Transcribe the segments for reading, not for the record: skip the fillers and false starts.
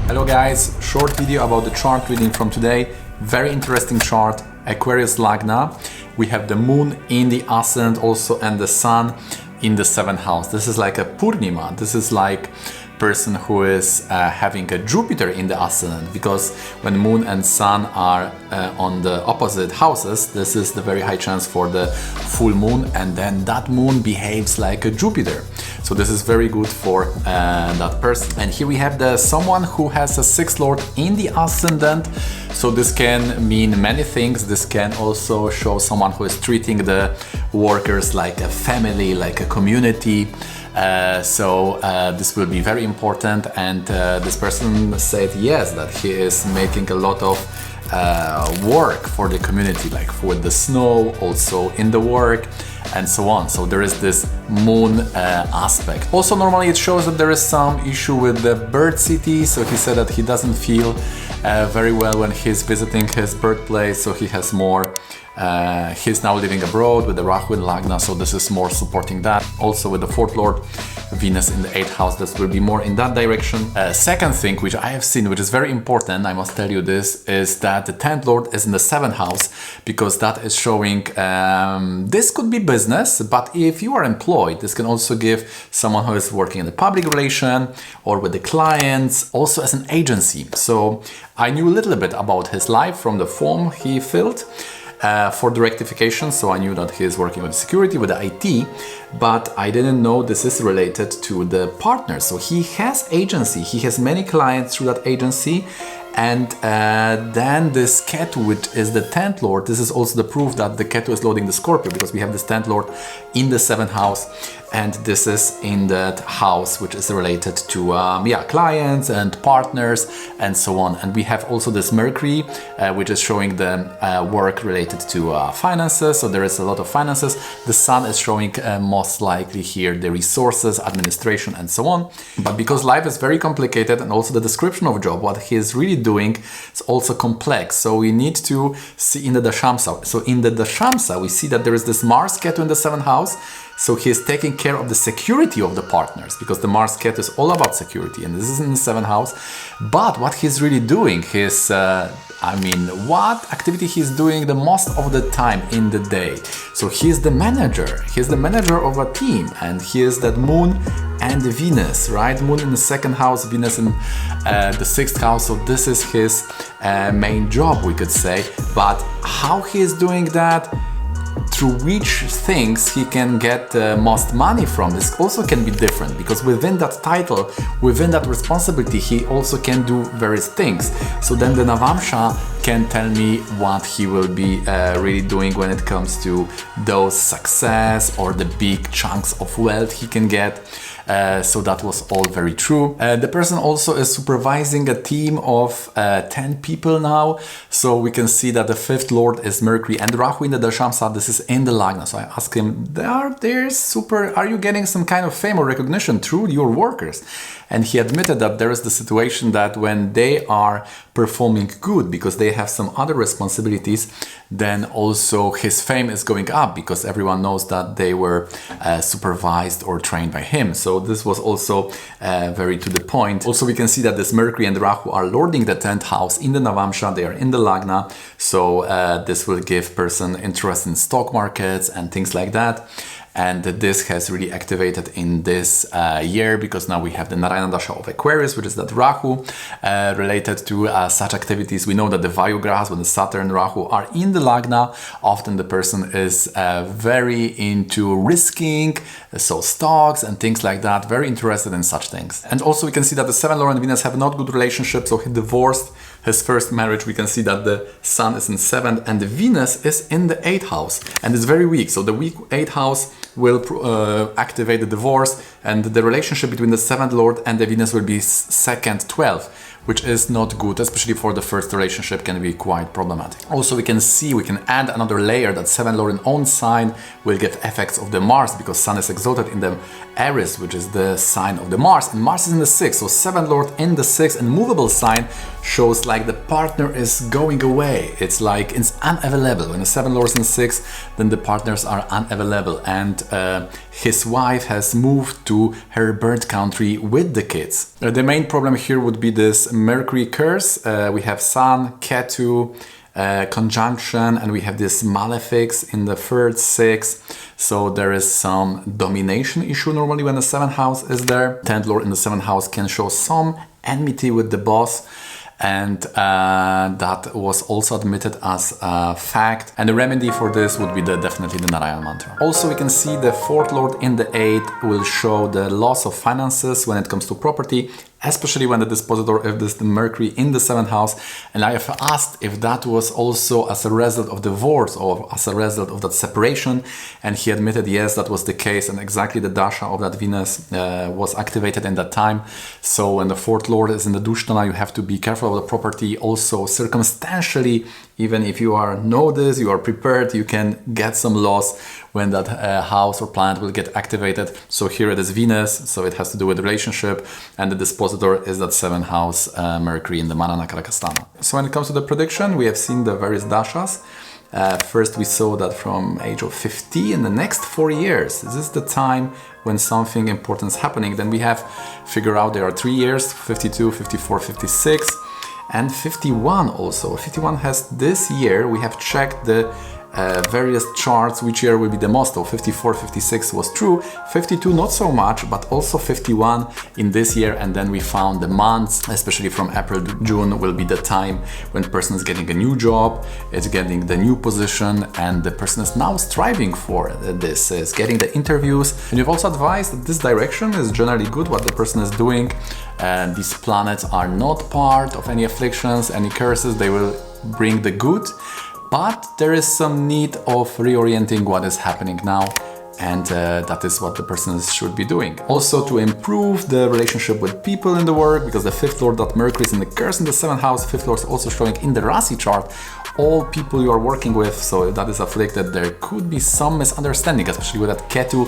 Hello guys, short video about the chart reading from today. Very interesting chart, Aquarius Lagna. We have the moon in the ascendant also and the sun in the 7th house. This is like a Purnima. This is like person who is having a Jupiter in the ascendant, because when moon and sun are on the opposite houses, this is the very high chance for the full moon, and then that moon behaves like a Jupiter. So this is very good for that person. And here we have someone who has a 6th lord in the ascendant. So this can mean many things. This can also show someone who is treating the workers like a family, like a community. This will be very important, and this person said yes, that he is making a lot of work for the community, like for the snow, also in the work and so on. So there is this moon aspect. Also normally it shows that there is some issue with the birth city, so he said that he doesn't feel very well when he's visiting his birthplace, so he has more he's now living abroad with the Rahu in Lagna, so this is more supporting that. Also with the 4th lord Venus in the 8th house, this will be more in that direction. Second thing which I have seen, which is very important, I must tell you this, is that the 10th lord is in the 7th house, because that is showing this could be business, but if you are employed, this can also give someone who is working in the public relation or with the clients, also as an agency. So I knew a little bit about his life from the form he filled for the rectification, so I knew that he is working with security, with the IT, but I didn't know this is related to the partner. So he has agency, he has many clients through that agency, and then this Ketu, which is the 10th lord, this is also the proof that the Ketu is loading the Scorpio, because we have this 10th lord in the 7th house, and this is in that house which is related to clients and partners and so on. And we have also this Mercury, which is showing the work related to finances, so there is a lot of finances. The Sun is showing most likely here the resources, administration and so on. But because life is very complicated, and also the description of job, what he is really doing, is also complex, so we need to see in the dashamsa. So in the dashamsa we see that there is this Mars Ketu in the 7th house. So he is taking care of the security of the partners, because the Mars Ketu is all about security, and this is in the 7th house. But what he's really doing, what activity he's doing the most of the time in the day. So he's the manager. He's the manager of a team, and he is that moon and Venus, right? Moon in the 2nd house, Venus in the 6th house. So this is his main job, we could say. But how he is doing that, through which things he can get most money from, this also can be different, because within that title, within that responsibility, he also can do various things. So then the Navamsha can tell me what he will be really doing when it comes to those success or the big chunks of wealth he can get. So that was all very true. The person also is supervising a team of 10 people now. So we can see that the 5th lord is Mercury and Rahu in the dashamsa. This is in the Lagna. So I asked him, are you getting some kind of fame or recognition through your workers? And he admitted that there is the situation that when they are performing good, because they have some other responsibilities, then also his fame is going up, because everyone knows that they were supervised or trained by him. So this was also very to the point. Also we can see that this Mercury and Rahu are lording the 10th house in the Navamsha, they are in the Lagna. So this will give person interest in stock markets and things like that. And this has really activated in this year, because now we have the Narayana Dasha of Aquarius, which is that Rahu related to such activities. We know that the Vayu Grahas, when the Saturn, Rahu are in the Lagna, often the person is very into risking, so stocks and things like that, very interested in such things. And also we can see that the 7th lord and Venus have not good relationship, so he divorced his first marriage. We can see that the Sun is in 7th and the Venus is in the 8th house, and it's very weak. So the weak 8th house will activate the divorce, and the relationship between the 7th lord and the Venus will be 2nd, 12th, which is not good, especially for the first relationship, can be quite problematic. Also we can add another layer that 7th lord in own sign will get effects of the Mars, because Sun is exalted in the Aries, which is the sign of the Mars, and Mars is in the 6th. So 7th lord in the 6th and movable sign shows like the partner is going away. It's like it's unavailable. When the 7th lord is in the 6th, then the partners are unavailable, and his wife has moved to her birth country with the kids. The main problem here would be this Mercury curse. We have Sun, Ketu, conjunction, and we have this malefics in the 3rd, 6th. So there is some domination issue normally when the 7th house is there. 10th Lord in the 7th house can show some enmity with the boss. And that was also admitted as a fact. And the remedy for this would be definitely the Narayan mantra. Also, we can see the 4th Lord in the 8th will show the loss of finances when it comes to property, especially when the dispositor, if this the Mercury in the 7th house. And I have asked if that was also as a result of divorce or as a result of that separation. And he admitted, yes, that was the case. And exactly the dasha of that Venus was activated in that time. So when the 4th Lord is in the Dushtana, you have to be careful of the property. Also, circumstantially, even if you know this, you are prepared, you can get some loss when that house or planet will get activated. So here it is Venus, so it has to do with relationship, and the dispositor is that 7th house Mercury in the Manana Karakastana. So when it comes to the prediction, we have seen the various dashas. First we saw that from age of 50 in the next 4 years, this is the time when something important is happening. Then we have figured out there are 3 years, 52, 54, 56. And 51 also. 51 has this year, we have checked the various charts, which year will be the most. So 54, 56 was true, 52 not so much, but also 51 in this year. And then we found the months, especially from April to June, will be the time when person is getting a new job, it's getting the new position, and the person is now striving for this, is getting the interviews. And you've also advised that this direction is generally good, what the person is doing. And these planets are not part of any afflictions, any curses, they will bring the good. But there is some need of reorienting what is happening now, and that is what the person should be doing. Also to improve the relationship with people in the work, because the 5th Lord, that Mercury is in the curse in the 7th house, 5th Lord is also showing in the Rasi chart all people you are working with, so if that is afflicted, there could be some misunderstanding, especially with that Ketu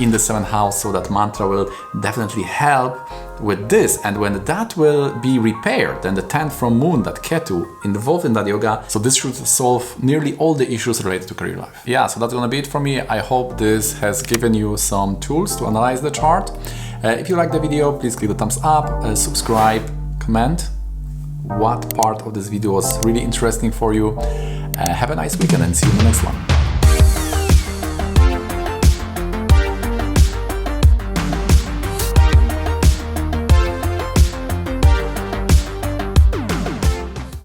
in the 7th house, so that mantra will definitely help with this. And when that will be repaired, then the 10th from Moon, that Ketu involved in that yoga, so this should solve nearly all the issues related to career life. Yeah, so that's gonna be it for me. I hope this has given you some tools to analyze the chart. If you like the video, please click the thumbs up, subscribe, comment what part of this video was really interesting for you. Have a nice weekend and see you in the next one.